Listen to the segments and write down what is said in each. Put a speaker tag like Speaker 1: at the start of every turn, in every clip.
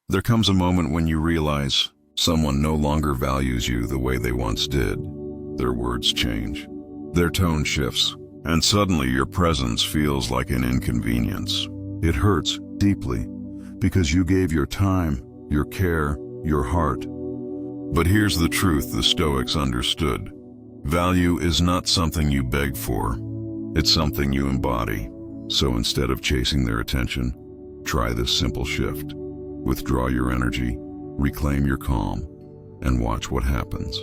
Speaker 1: There comes a moment when you realize someone no longer values you the way they once did. Their words change, their tone shifts, and suddenly your presence feels like an inconvenience. It hurts deeply because you gave your time, your care, your heart. But here's the truth the Stoics understood. Value is not something you beg for. It's something you embody. So instead of chasing their attention, try this simple shift. Withdraw your energy, reclaim your calm, and watch what happens.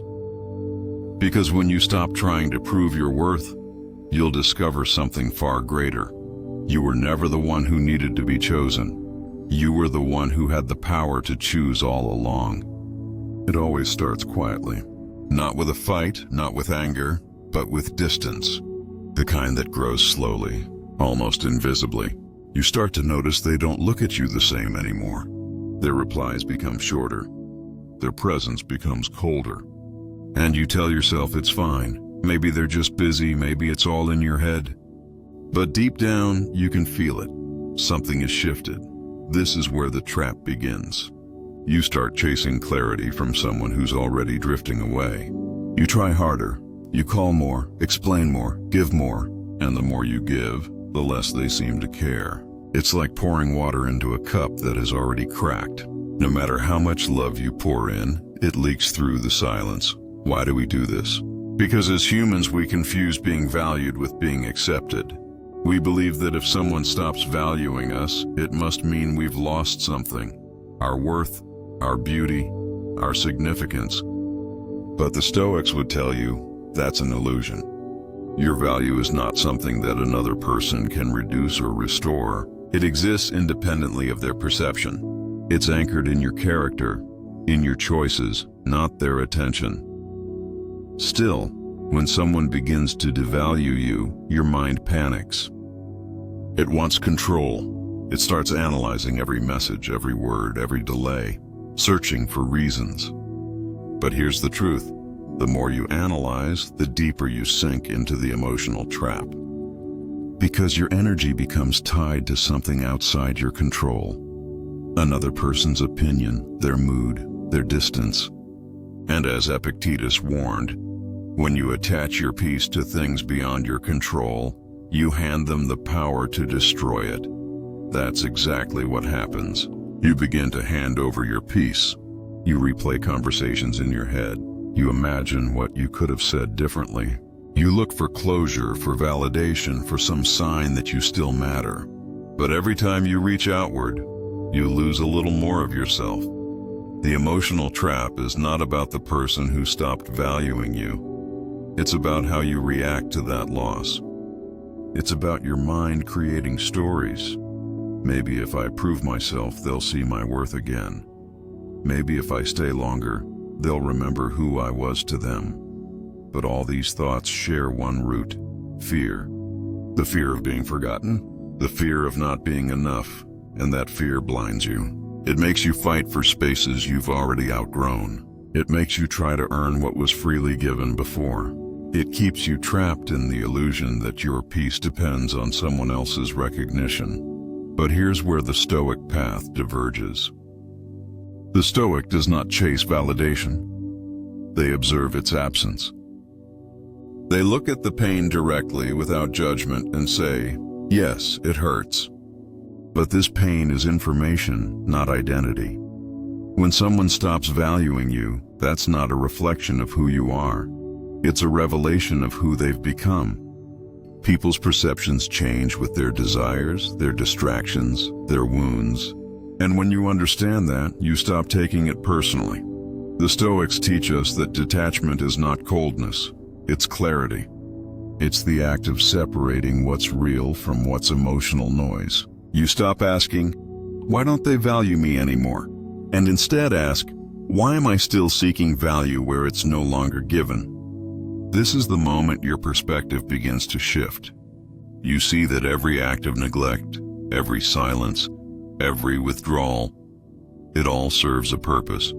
Speaker 1: Because when you stop trying to prove your worth, you'll discover something far greater. You were never the one who needed to be chosen. You were the one who had the power to choose all along. It always starts quietly. Not with a fight, not with anger, but with distance. The kind that grows slowly, almost invisibly. You start to notice they don't look at you the same anymore. Their replies become shorter. Their presence becomes colder. And you tell yourself it's fine. Maybe they're just busy, maybe it's all in your head. But deep down, you can feel it. Something has shifted. This is where the trap begins. You start chasing clarity from someone who's already drifting away. You try harder. You call more, explain more, give more, and the more you give, the less they seem to care. It's like pouring water into a cup that has already cracked. No matter how much love you pour in, it leaks through the silence. Why do we do this? Because as humans, we confuse being valued with being accepted. We believe that if someone stops valuing us, it must mean we've lost something. Our worth, our beauty, our significance. But the Stoics would tell you, that's an illusion. Your value is not something that another person can reduce or restore. It exists independently of their perception. It's anchored in your character, in your choices, not their attention. Still, when someone begins to devalue you, your mind panics. It wants control. It starts analyzing every message, every word, every delay, searching for reasons. But here's the truth. The more you analyze, the deeper you sink into the emotional trap. Because your energy becomes tied to something outside your control. Another person's opinion, their mood, their distance. And as Epictetus warned, when you attach your peace to things beyond your control, you hand them the power to destroy it. That's exactly what happens. You begin to hand over your peace. You replay conversations in your head. You imagine what you could have said differently. You look for closure, for validation, for some sign that you still matter. But every time you reach outward, you lose a little more of yourself. The emotional trap is not about the person who stopped valuing you. It's about how you react to that loss. It's about your mind creating stories. Maybe if I prove myself, they'll see my worth again. Maybe if I stay longer, they'll remember who I was to them. But all these thoughts share one root: fear. The fear of being forgotten, the fear of not being enough, and that fear blinds you. It makes you fight for spaces you've already outgrown. It makes you try to earn what was freely given before. It keeps you trapped in the illusion that your peace depends on someone else's recognition. But here's where the Stoic path diverges. The Stoic does not chase validation. They observe its absence. They look at the pain directly without judgment and say, yes, it hurts. But this pain is information, not identity. When someone stops valuing you, that's not a reflection of who you are. It's a revelation of who they've become. People's perceptions change with their desires, their distractions, their wounds. And when you understand that, you stop taking it personally. The Stoics teach us that detachment is not coldness, it's clarity. It's the act of separating what's real from what's emotional noise. You stop asking, why don't they value me anymore? And instead ask, why am I still seeking value where it's no longer given? This is the moment your perspective begins to shift. You see that every act of neglect, every silence, every withdrawal, it all serves a purpose.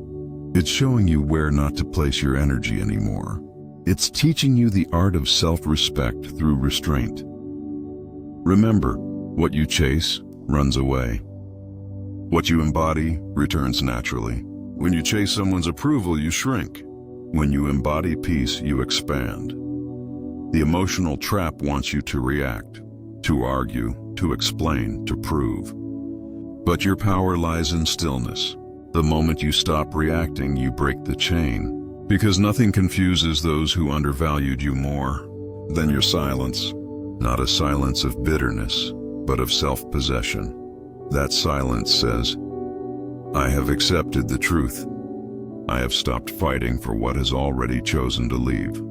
Speaker 1: It's showing you where not to place your energy anymore. It's teaching you the art of self-respect through restraint. Remember, what you chase runs away. What you embody returns naturally. When you chase someone's approval, you shrink. When you embody peace, you expand. The emotional trap wants you to react, to argue, to explain, to prove. But your power lies in stillness. The moment you stop reacting, you break the chain. Because nothing confuses those who undervalued you more than your silence. Not a silence of bitterness, but of self-possession. That silence says, I have accepted the truth. I have stopped fighting for what has already chosen to leave.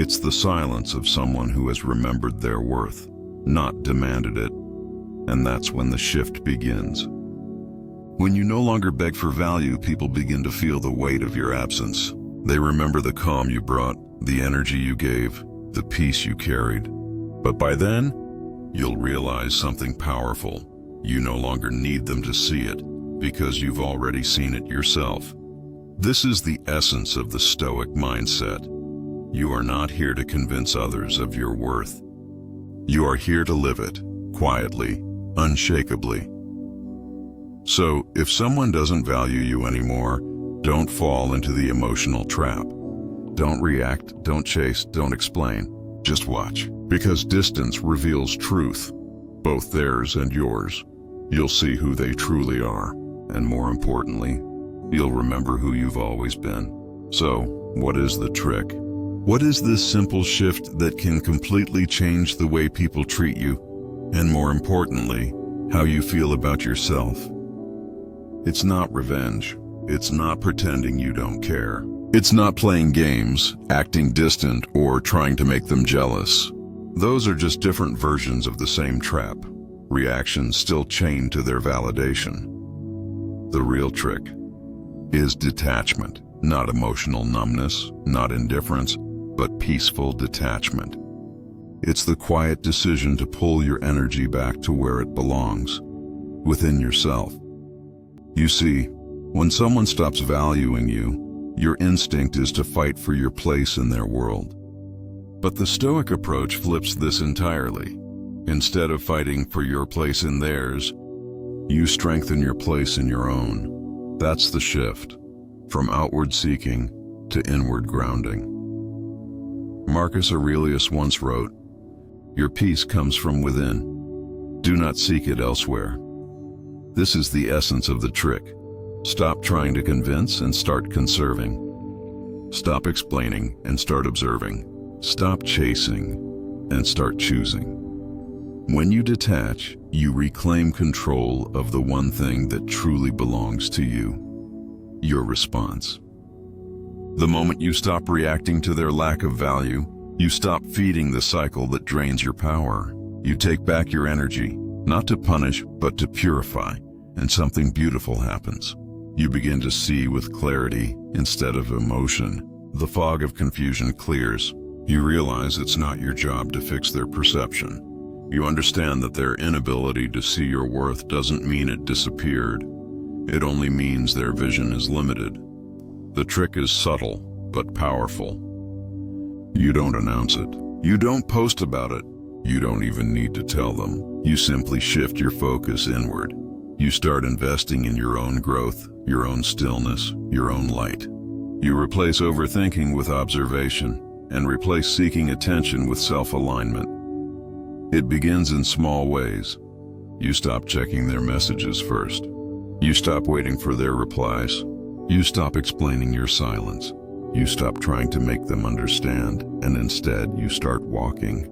Speaker 1: It's the silence of someone who has remembered their worth, not demanded it. And that's when the shift begins. When you no longer beg for value, people begin to feel the weight of your absence. They remember the calm you brought, the energy you gave, the peace you carried. But by then, you'll realize something powerful. You no longer need them to see it, because you've already seen it yourself. This is the essence of the Stoic mindset. You are not here to convince others of your worth. You are here to live it, quietly, unshakably. So, if someone doesn't value you anymore, don't fall into the emotional trap. Don't react, don't chase, don't explain. Just watch. Because distance reveals truth, both theirs and yours. You'll see who they truly are, and more importantly, you'll remember who you've always been. So, what is the trick? What is this simple shift that can completely change the way people treat you, and more importantly, how you feel about yourself? It's not revenge. It's not pretending you don't care. It's not playing games, acting distant, or trying to make them jealous. Those are just different versions of the same trap. Reactions still chained to their validation. The real trick is detachment, not emotional numbness, not indifference, but peaceful detachment. It's the quiet decision to pull your energy back to where it belongs, within yourself. You see, when someone stops valuing you, your instinct is to fight for your place in their world. But the Stoic approach flips this entirely. Instead of fighting for your place in theirs, you strengthen your place in your own. That's the shift, from outward seeking to inward grounding. Marcus Aurelius once wrote, "Your peace comes from within. Do not seek it elsewhere." This is the essence of the trick. Stop trying to convince and start conserving. Stop explaining and start observing. Stop chasing and start choosing. When you detach, you reclaim control of the one thing that truly belongs to you, your response. The moment you stop reacting to their lack of value, you stop feeding the cycle that drains your power. You take back your energy, not to punish, but to purify, and something beautiful happens. You begin to see with clarity instead of emotion. The fog of confusion clears. You realize it's not your job to fix their perception. You understand that their inability to see your worth doesn't mean it disappeared. It only means their vision is limited. The trick is subtle, but powerful. You don't announce it. You don't post about it. You don't even need to tell them. You simply shift your focus inward. You start investing in your own growth, your own stillness, your own light. You replace overthinking with observation, and replace seeking attention with self-alignment. It begins in small ways. You stop checking their messages first. You stop waiting for their replies. You stop explaining your silence. You stop trying to make them understand, and instead you start walking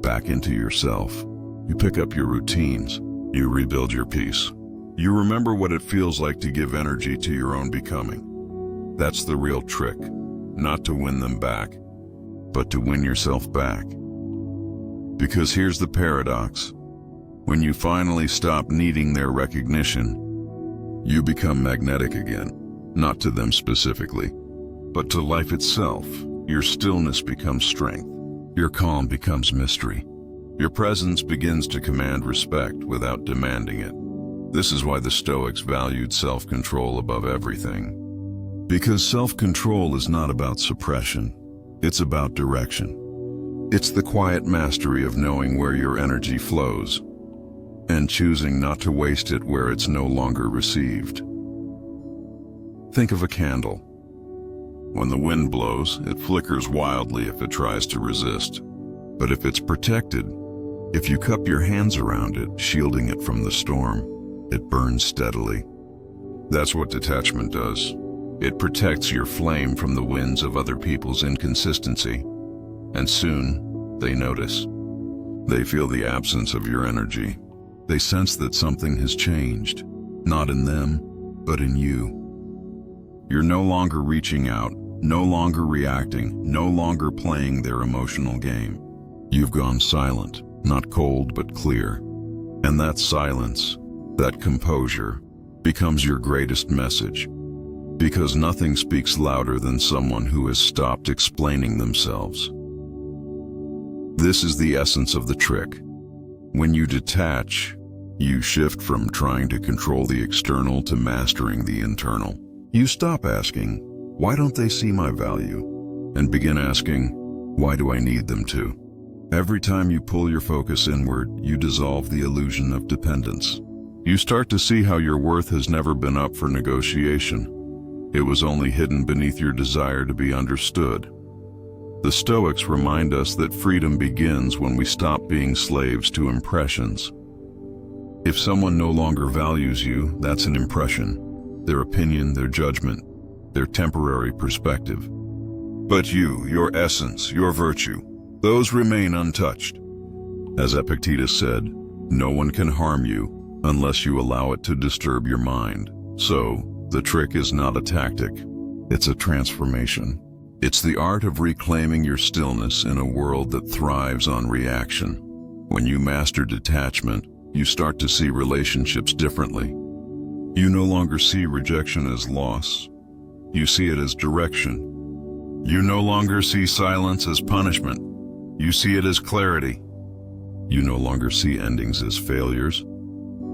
Speaker 1: back into yourself. You pick up your routines. You rebuild your peace. You remember what it feels like to give energy to your own becoming. That's the real trick. Not to win them back, but to win yourself back. Because here's the paradox. When you finally stop needing their recognition, you become magnetic again. Not to them specifically, but to life itself. Your stillness becomes strength. Your calm becomes mystery. Your presence begins to command respect without demanding it. This is why the Stoics valued self-control above everything. Because self-control is not about suppression, it's about direction. It's the quiet mastery of knowing where your energy flows. and choosing not to waste it where it's no longer received. Think of a candle. When the wind blows, it flickers wildly if it tries to resist. But if it's protected, if you cup your hands around it, shielding it from the storm, it burns steadily. That's what detachment does. It protects your flame from the winds of other people's inconsistency, and soon they notice. They feel the absence of your energy. They sense that something has changed, not in them, but in you. You're no longer reaching out, no longer reacting, no longer playing their emotional game. You've gone silent, not cold but clear. And that silence, that composure, becomes your greatest message. Because nothing speaks louder than someone who has stopped explaining themselves. This is the essence of the trick. When you detach, you shift from trying to control the external to mastering the internal. You stop asking, "Why don't they see my value?" and begin asking, "Why do I need them to?" Every time you pull your focus inward, you dissolve the illusion of dependence. You start to see how your worth has never been up for negotiation. It was only hidden beneath your desire to be understood. The Stoics remind us that freedom begins when we stop being slaves to impressions. If someone no longer values you, that's an impression. Their opinion, their judgment, their temporary perspective. But you, your essence, your virtue, those remain untouched. As Epictetus said, no one can harm you unless you allow it to disturb your mind. So, the trick is not a tactic, it's a transformation. It's the art of reclaiming your stillness in a world that thrives on reaction. When you master detachment, you start to see relationships differently. You no longer see rejection as loss. You see it as direction. You no longer see silence as punishment. You see it as clarity. You no longer see endings as failures.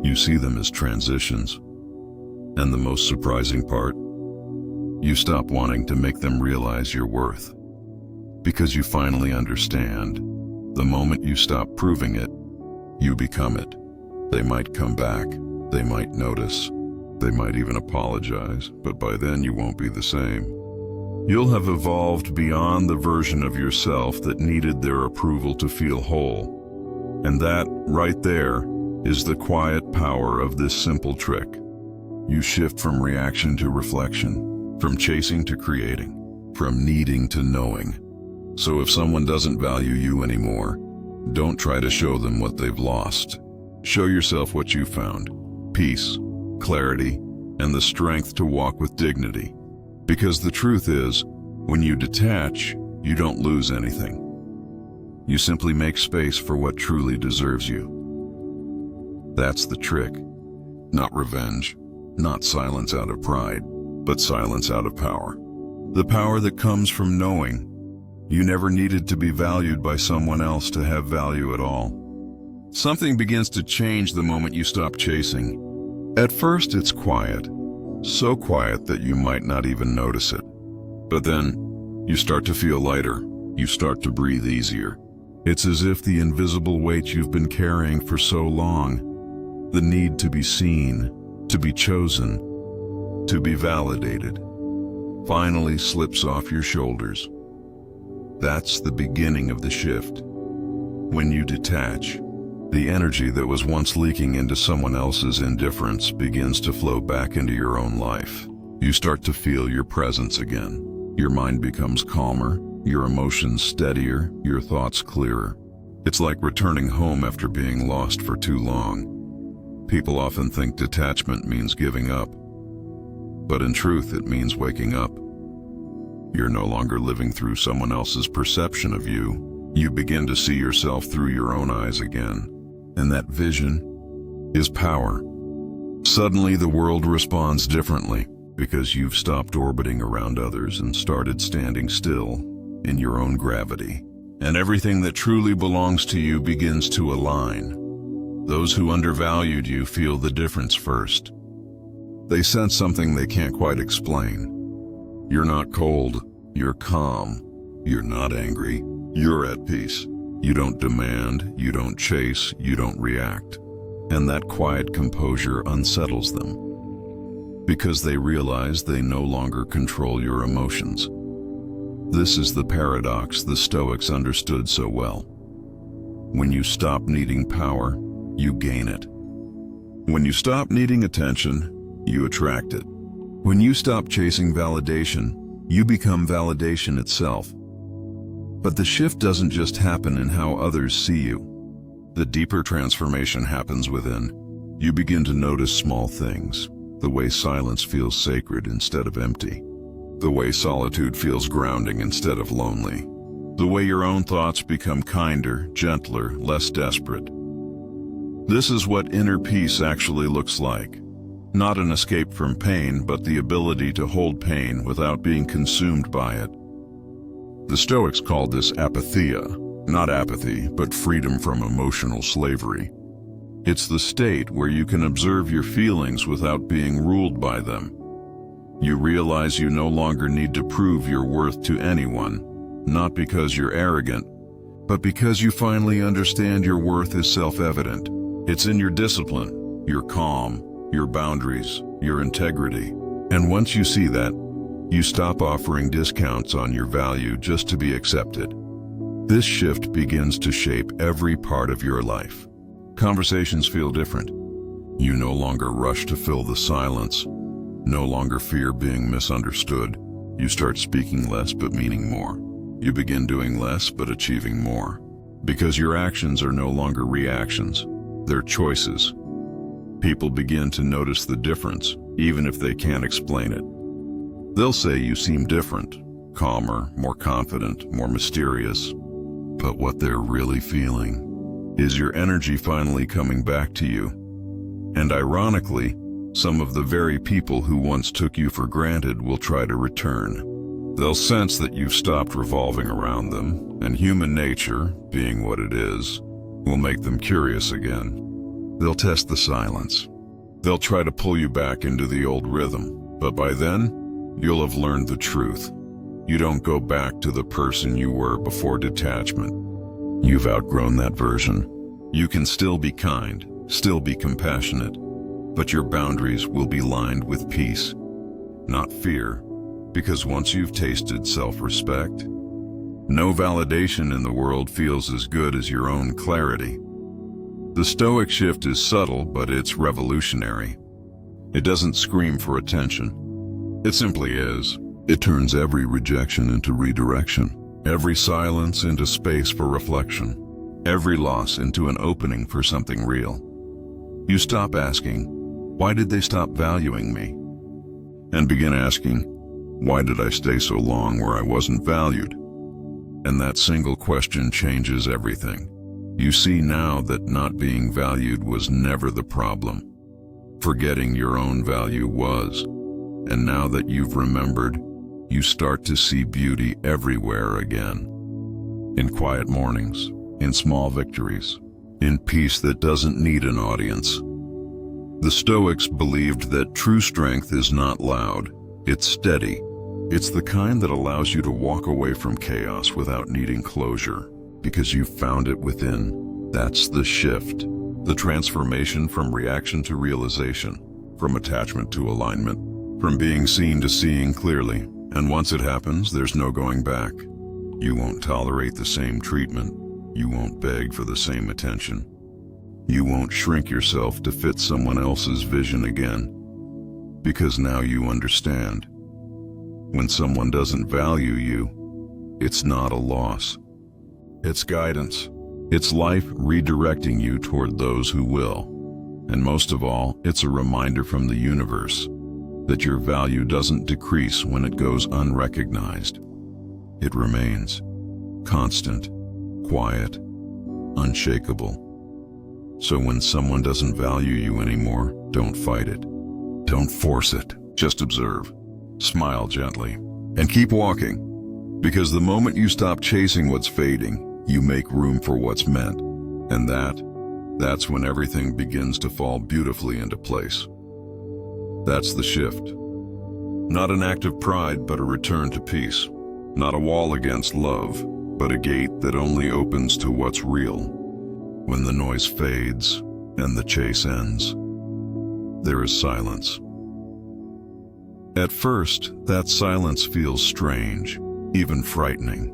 Speaker 1: You see them as transitions. And the most surprising part, you stop wanting to make them realize your worth. Because you finally understand, the moment you stop proving it, you become it. They might come back, they might notice, they might even apologize, but by then you won't be the same. You'll have evolved beyond the version of yourself that needed their approval to feel whole. And that, right there, is the quiet power of this simple trick. You shift from reaction to reflection, from chasing to creating, from needing to knowing. So if someone doesn't value you anymore, don't try to show them what they've lost. Show yourself what you found: peace, clarity, and the strength to walk with dignity. Because the truth is, when you detach, you don't lose anything. You simply make space for what truly deserves you. That's the trick. Not revenge, not silence out of pride, but silence out of power. The power that comes from knowing you never needed to be valued by someone else to have value at all. Something begins to change the moment you stop chasing. At first it's quiet, so quiet that you might not even notice it. But then, you start to feel lighter, you start to breathe easier. It's as if the invisible weight you've been carrying for so long, the need to be seen, to be chosen, to be validated, finally slips off your shoulders. That's the beginning of the shift. When you detach, the energy that was once leaking into someone else's indifference begins to flow back into your own life. You start to feel your presence again. Your mind becomes calmer, your emotions steadier, your thoughts clearer. It's like returning home after being lost for too long. People often think detachment means giving up, but in truth it means waking up. You're no longer living through someone else's perception of you. You begin to see yourself through your own eyes again. And that vision is power. Suddenly the world responds differently because you've stopped orbiting around others and started standing still in your own gravity. And everything that truly belongs to you begins to align. Those who undervalued you feel the difference first. They sense something they can't quite explain. You're not cold, you're calm. You're not angry, you're at peace. You don't demand, you don't chase, you don't react. and that quiet composure unsettles them, because they realize they no longer control your emotions. This is the paradox the Stoics understood so well. When you stop needing power, you gain it. When you stop needing attention, you attract it. When you stop chasing validation, you become validation itself. But the shift doesn't just happen in how others see you. The deeper transformation happens within. You begin to notice small things. The way silence feels sacred instead of empty. The way solitude feels grounding instead of lonely. The way your own thoughts become kinder, gentler, less desperate. This is what inner peace actually looks like. Not an escape from pain, but the ability to hold pain without being consumed by it. The Stoics called this apatheia. Not apathy, but freedom from emotional slavery. It's the state where you can observe your feelings without being ruled by them. You realize you no longer need to prove your worth to anyone, not because you're arrogant, but because you finally understand your worth is self-evident. It's in your discipline, your calm, your boundaries, your integrity. And once you see that, you stop offering discounts on your value just to be accepted. This shift begins to shape every part of your life. Conversations feel different. You no longer rush to fill the silence, no longer fear being misunderstood. You start speaking less but meaning more. You begin doing less but achieving more. Because your actions are no longer reactions, they're choices. People begin to notice the difference, even if they can't explain it. They'll say you seem different, calmer, more confident, more mysterious. But what they're really feeling is your energy finally coming back to you. And ironically, some of the very people who once took you for granted will try to return. They'll sense that you've stopped revolving around them, and human nature, being what it is, will make them curious again. They'll test the silence. They'll try to pull you back into the old rhythm, but by then, you'll have learned the truth. You don't go back to the person you were before detachment. You've outgrown that version. You can still be kind, still be compassionate, but your boundaries will be lined with peace, not fear, because once you've tasted self-respect, no validation in the world feels as good as your own clarity. The Stoic shift is subtle, but it's revolutionary. It doesn't scream for attention. It simply is. It turns every rejection into redirection, every silence into space for reflection, every loss into an opening for something real. You stop asking, why did they stop valuing me? And begin asking, why did I stay so long where I wasn't valued? And that single question changes everything. You see now that not being valued was never the problem. Forgetting your own value was. And now that you've remembered, you start to see beauty everywhere again. In quiet mornings, in small victories, in peace that doesn't need an audience. The Stoics believed that true strength is not loud, it's steady. It's the kind that allows you to walk away from chaos without needing closure, because you've found it within. That's the shift, the transformation from reaction to realization, from attachment to alignment, from being seen to seeing clearly. And once it happens, there's no going back. You won't tolerate the same treatment. You won't beg for the same attention. You won't shrink yourself to fit someone else's vision again. Because now you understand. When someone doesn't value you, it's not a loss. It's guidance. It's life redirecting you toward those who will. And most of all, it's a reminder from the universe that your value doesn't decrease when it goes unrecognized. It remains constant, quiet, unshakable. So when someone doesn't value you anymore, don't fight it. Don't force it. Just observe, smile gently, and keep walking. Because the moment you stop chasing what's fading, you make room for what's meant. And that's when everything begins to fall beautifully into place. That's the shift. Not an act of pride, but a return to peace. Not a wall against love, but a gate that only opens to what's real. When the noise fades, and the chase ends. There is silence. At first, that silence feels strange, even frightening.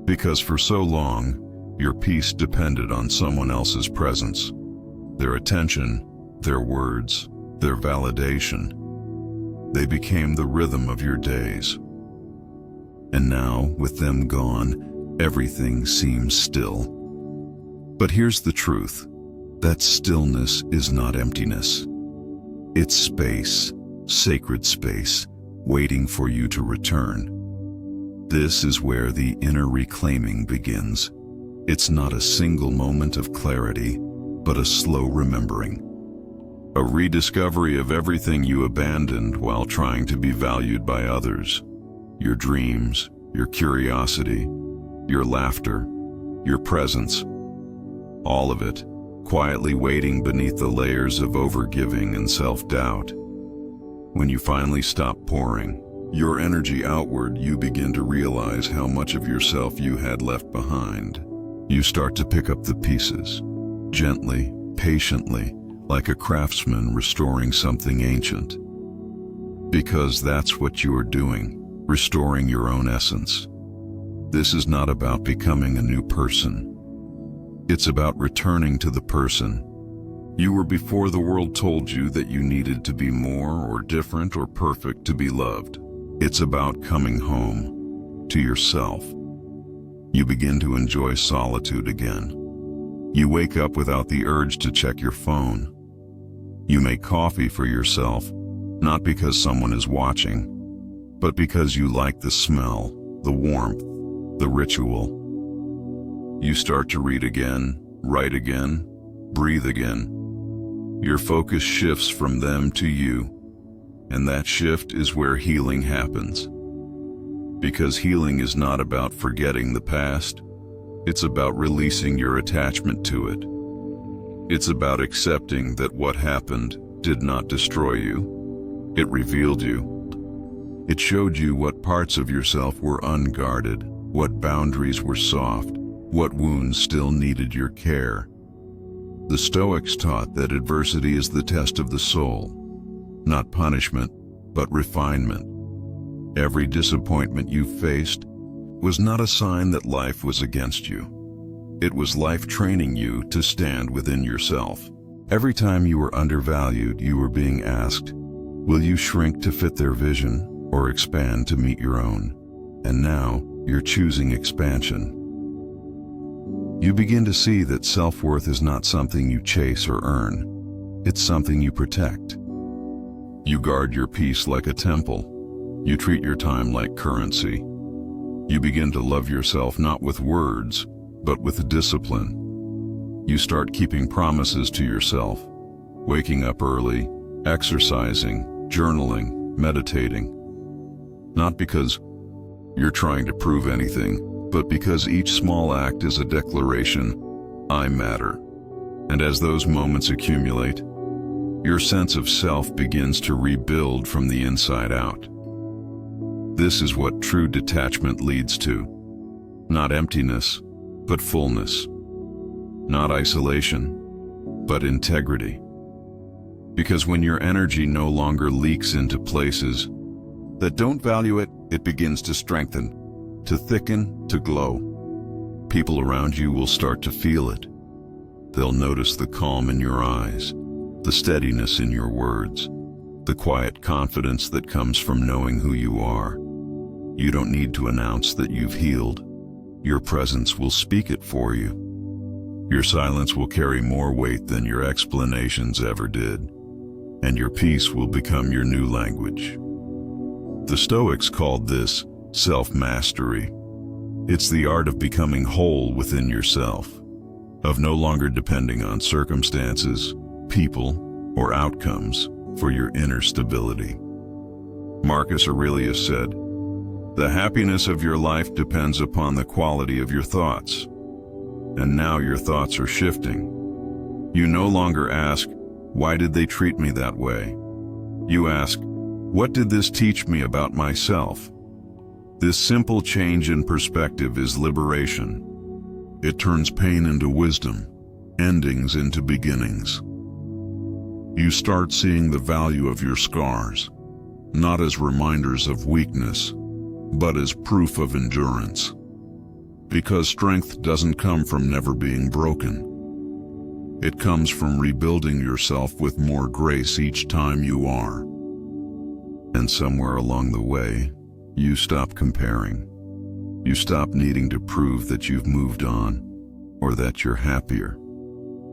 Speaker 1: Because for so long, your peace depended on someone else's presence, their attention, their words, their validation. They became the rhythm of your days. And now, with them gone, everything seems still. But here's the truth. That stillness is not emptiness. It's space, sacred space, waiting for you to return. This is where the inner reclaiming begins. It's not a single moment of clarity, but a slow remembering. A rediscovery of everything you abandoned while trying to be valued by others. Your dreams, your curiosity, your laughter, your presence. All of it, quietly waiting beneath the layers of overgiving and self-doubt. When you finally stop pouring your energy outward, you begin to realize how much of yourself you had left behind. You start to pick up the pieces, gently, patiently, like a craftsman restoring something ancient. Because that's what you are doing, restoring your own essence. This is not about becoming a new person. It's about returning to the person you were before the world told you that you needed to be more or different or perfect to be loved. It's about coming home to yourself. You begin to enjoy solitude again. You wake up without the urge to check your phone. You make coffee for yourself, not because someone is watching, but because you like the smell, the warmth, the ritual. You start to read again, write again, breathe again. Your focus shifts from them to you, and that shift is where healing happens. Because healing is not about forgetting the past, it's about releasing your attachment to it. It's about accepting that what happened did not destroy you. It revealed you. It showed you what parts of yourself were unguarded, what boundaries were soft, what wounds still needed your care. The Stoics taught that adversity is the test of the soul, not punishment, but refinement. Every disappointment you faced was not a sign that life was against you. It was life training you to stand within yourself. Every time you were undervalued, you were being asked, will you shrink to fit their vision or expand to meet your own? And now you're choosing expansion. You begin to see that self-worth is not something you chase or earn. It's something you protect. You guard your peace like a temple. You treat your time like currency. You begin to love yourself not with words, but with discipline. You start keeping promises to yourself, waking up early, exercising, journaling, meditating. Not because you're trying to prove anything, but because each small act is a declaration, I matter. And as those moments accumulate, your sense of self begins to rebuild from the inside out. This is what true detachment leads to. Not emptiness, but fullness. Not isolation, but integrity. Because when your energy no longer leaks into places that don't value it, it begins to strengthen, to thicken, to glow. People around you will start to feel it. They'll notice the calm in your eyes, the steadiness in your words, the quiet confidence that comes from knowing who you are. You don't need to announce that you've healed. Your presence will speak it for you. Your silence will carry more weight than your explanations ever did, and your peace will become your new language. The Stoics called this self-mastery. It's the art of becoming whole within yourself, of no longer depending on circumstances, people, or outcomes for your inner stability. Marcus Aurelius said, "The happiness of your life depends upon the quality of your thoughts." And now your thoughts are shifting. You no longer ask, why did they treat me that way? You ask, what did this teach me about myself? This simple change in perspective is liberation. It turns pain into wisdom, endings into beginnings. You start seeing the value of your scars, not as reminders of weakness, but as proof of endurance. Because strength doesn't come from never being broken. It comes from rebuilding yourself with more grace each time you are. And somewhere along the way, you stop comparing. You stop needing to prove that you've moved on, or that you're happier.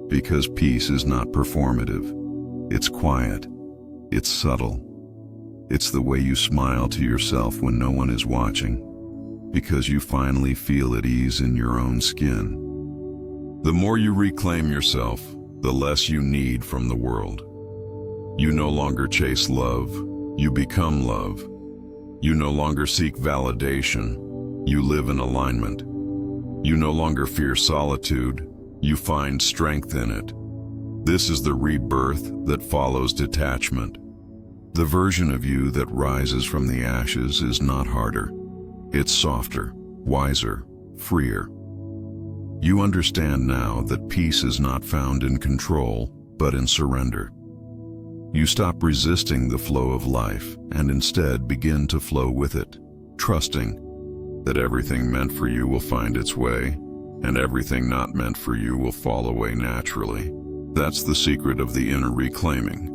Speaker 1: Because peace is not performative. It's quiet. It's subtle. It's the way you smile to yourself when no one is watching, because you finally feel at ease in your own skin. The more you reclaim yourself, the less you need from the world. You no longer chase love, you become love. You no longer seek validation, you live in alignment. You no longer fear solitude, you find strength in it. This is the rebirth that follows detachment. The version of you that rises from the ashes is not harder. It's softer, wiser, freer. You understand now that peace is not found in control, but in surrender. You stop resisting the flow of life and instead begin to flow with it, trusting that everything meant for you will find its way, and everything not meant for you will fall away naturally. That's the secret of the inner reclaiming.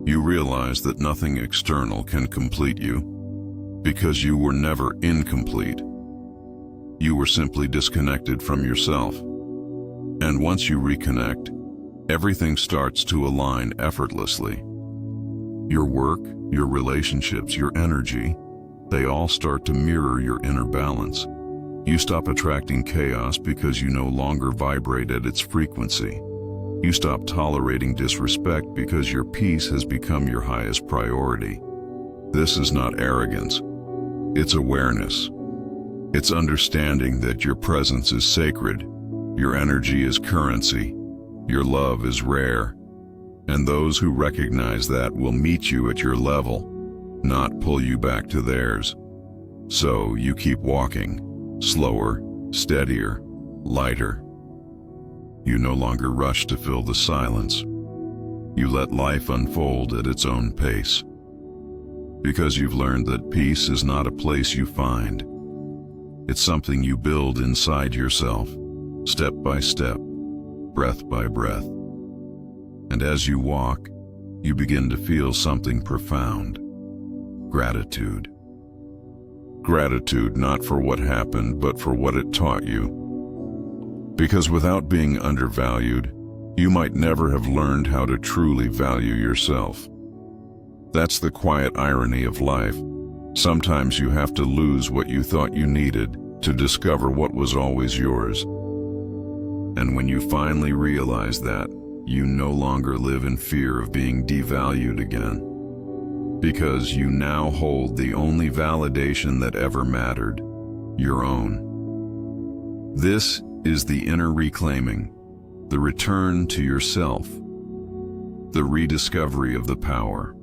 Speaker 1: You realize that nothing external can complete you, because you were never incomplete. You were simply disconnected from yourself. And once you reconnect, everything starts to align effortlessly. Your work, your relationships, your energy, they all start to mirror your inner balance. You stop attracting chaos because you no longer vibrate at its frequency. You stop tolerating disrespect because your peace has become your highest priority. This is not arrogance. It's awareness. It's understanding that your presence is sacred, your energy is currency, your love is rare, and those who recognize that will meet you at your level, not pull you back to theirs. So you keep walking, slower, steadier, lighter. You no longer rush to fill the silence. You let life unfold at its own pace. Because you've learned that peace is not a place you find. It's something you build inside yourself, step by step, breath by breath. And as you walk, you begin to feel something profound. Gratitude. Gratitude not for what happened, but for what it taught you. Because without being undervalued, you might never have learned how to truly value yourself. That's the quiet irony of life. Sometimes you have to lose what you thought you needed to discover what was always yours. And when you finally realize that, you no longer live in fear of being devalued again. Because you now hold the only validation that ever mattered, your own. This is the inner reclaiming, the return to yourself, the rediscovery of the power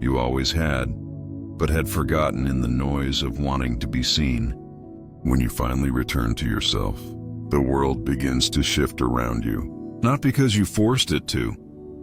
Speaker 1: you always had, but had forgotten in the noise of wanting to be seen. When you finally return to yourself, the world begins to shift around you, not because you forced it to,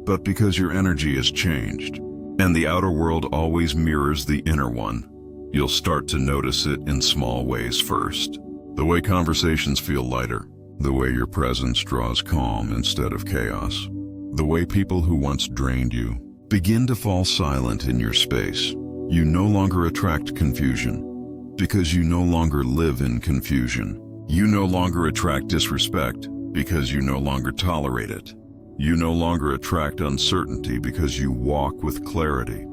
Speaker 1: but because your energy has changed. And the outer world always mirrors the inner one. You'll start to notice it in small ways first. The way conversations feel lighter, the way your presence draws calm instead of chaos, the way people who once drained you begin to fall silent in your space. You no longer attract confusion, because you no longer live in confusion. You no longer attract disrespect, because you no longer tolerate it. You no longer attract uncertainty because you walk with clarity.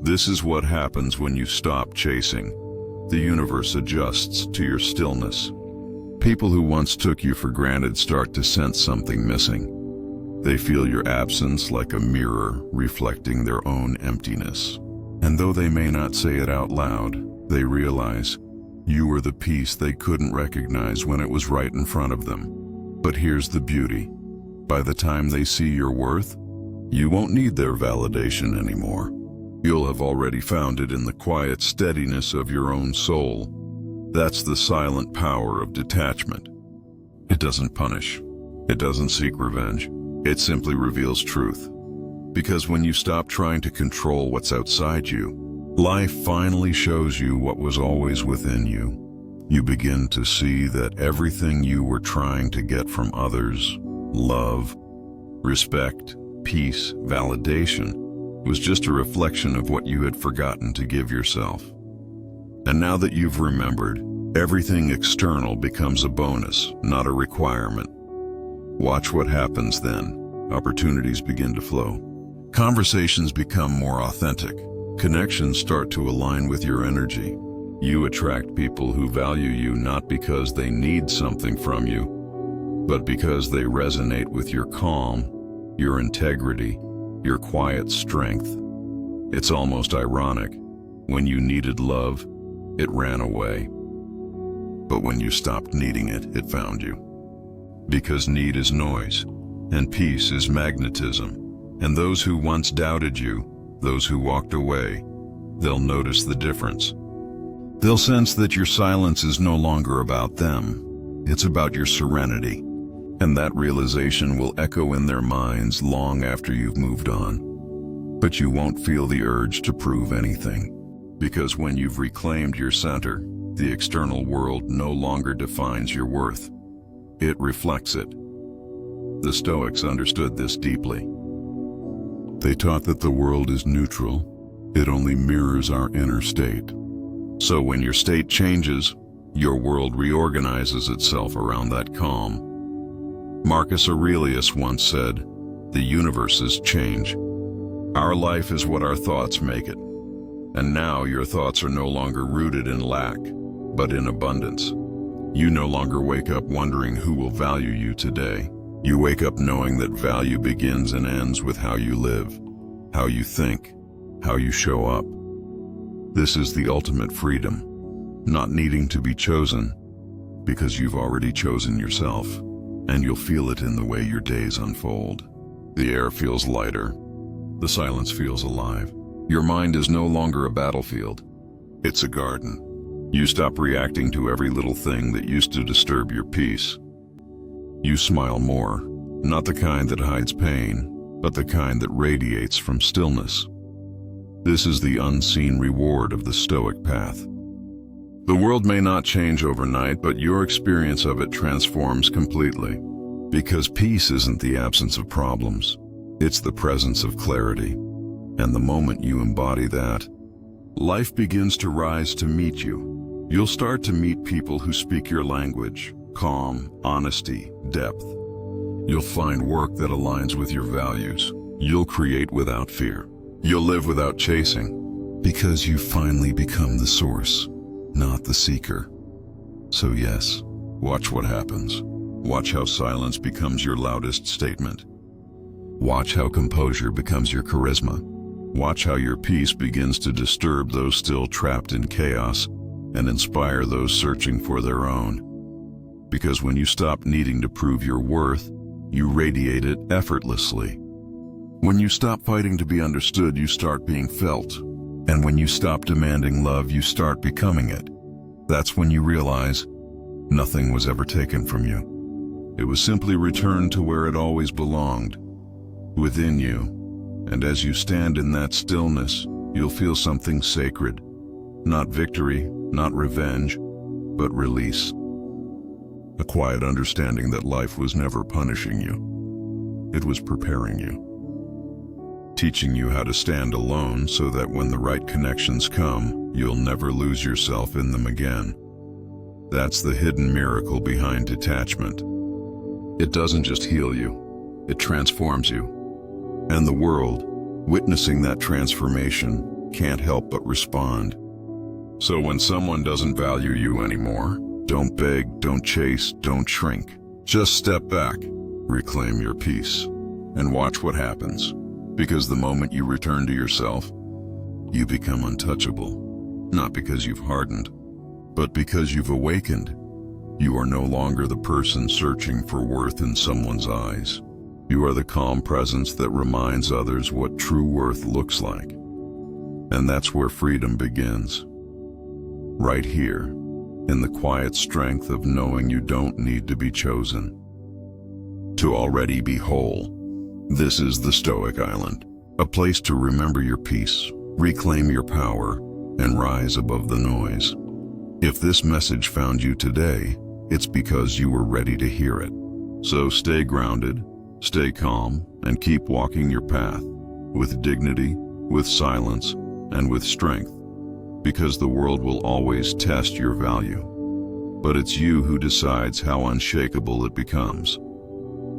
Speaker 1: This is what happens when you stop chasing. The universe adjusts to your stillness. People who once took you for granted start to sense something missing. They feel your absence like a mirror reflecting their own emptiness. And though they may not say it out loud, they realize you were the piece they couldn't recognize when it was right in front of them. But here's the beauty. By the time they see your worth, you won't need their validation anymore. You'll have already found it in the quiet steadiness of your own soul. That's the silent power of detachment. It doesn't punish. It doesn't seek revenge. It simply reveals truth. Because when you stop trying to control what's outside you, life finally shows you what was always within you. You begin to see that everything you were trying to get from others, love, respect, peace, validation, was just a reflection of what you had forgotten to give yourself. And now that you've remembered, everything external becomes a bonus, not a requirement. Watch what happens then. Opportunities begin to flow. Conversations become more authentic. Connections start to align with your energy. You attract people who value you not because they need something from you, but because they resonate with your calm, your integrity, your quiet strength. It's almost ironic. When you needed love, it ran away. But when you stopped needing it, it found you. Because need is noise, and peace is magnetism. And those who once doubted you, those who walked away, they'll notice the difference. They'll sense that your silence is no longer about them. It's about your serenity. And that realization will echo in their minds long after you've moved on. But you won't feel the urge to prove anything. Because when you've reclaimed your center, the external world no longer defines your worth. It reflects it. The Stoics understood this deeply. They taught that the world is neutral. It only mirrors our inner state. So when your state changes, your world reorganizes itself around that calm. Marcus Aurelius once said, "The universe is change. Our life is what our thoughts make it." And now your thoughts are no longer rooted in lack, but in abundance. You no longer wake up wondering who will value you today. You wake up knowing that value begins and ends with how you live, how you think, how you show up. This is the ultimate freedom, not needing to be chosen, because you've already chosen yourself, and you'll feel it in the way your days unfold. The air feels lighter. The silence feels alive. Your mind is no longer a battlefield. It's a garden. You stop reacting to every little thing that used to disturb your peace. You smile more, not the kind that hides pain, but the kind that radiates from stillness. This is the unseen reward of the Stoic path. The world may not change overnight, but your experience of it transforms completely. Because peace isn't the absence of problems, it's the presence of clarity. And the moment you embody that, life begins to rise to meet you. You'll start to meet people who speak your language, calm, honesty, depth. You'll find work that aligns with your values. You'll create without fear. You'll live without chasing, because you finally become the source, not the seeker. So yes, watch what happens. Watch how silence becomes your loudest statement. Watch how composure becomes your charisma. Watch how your peace begins to disturb those still trapped in chaos and inspire those searching for their own. Because when you stop needing to prove your worth, you radiate it effortlessly. When you stop fighting to be understood, you start being felt. And when you stop demanding love, you start becoming it. That's when you realize nothing was ever taken from you. It was simply returned to where it always belonged, within you. And as you stand in that stillness, you'll feel something sacred. Not victory, not revenge, but release. A quiet understanding that life was never punishing you. It was preparing you. Teaching you how to stand alone so that when the right connections come, you'll never lose yourself in them again. That's the hidden miracle behind detachment. It doesn't just heal you, it transforms you. And the world, witnessing that transformation, can't help but respond. So when someone doesn't value you anymore, don't beg, don't chase, don't shrink. Just step back, reclaim your peace, and watch what happens. Because the moment you return to yourself, you become untouchable. Not because you've hardened, but because you've awakened. You are no longer the person searching for worth in someone's eyes. You are the calm presence that reminds others what true worth looks like. And that's where freedom begins. Right here, in the quiet strength of knowing you don't need to be chosen. to already be whole. This is the Stoic Island, a place to remember your peace, reclaim your power, and rise above the noise. If this message found you today, it's because you were ready to hear it. So stay grounded, stay calm, and keep walking your path with dignity, with silence, and with strength, because the world will always test your value. But it's you who decides how unshakable it becomes.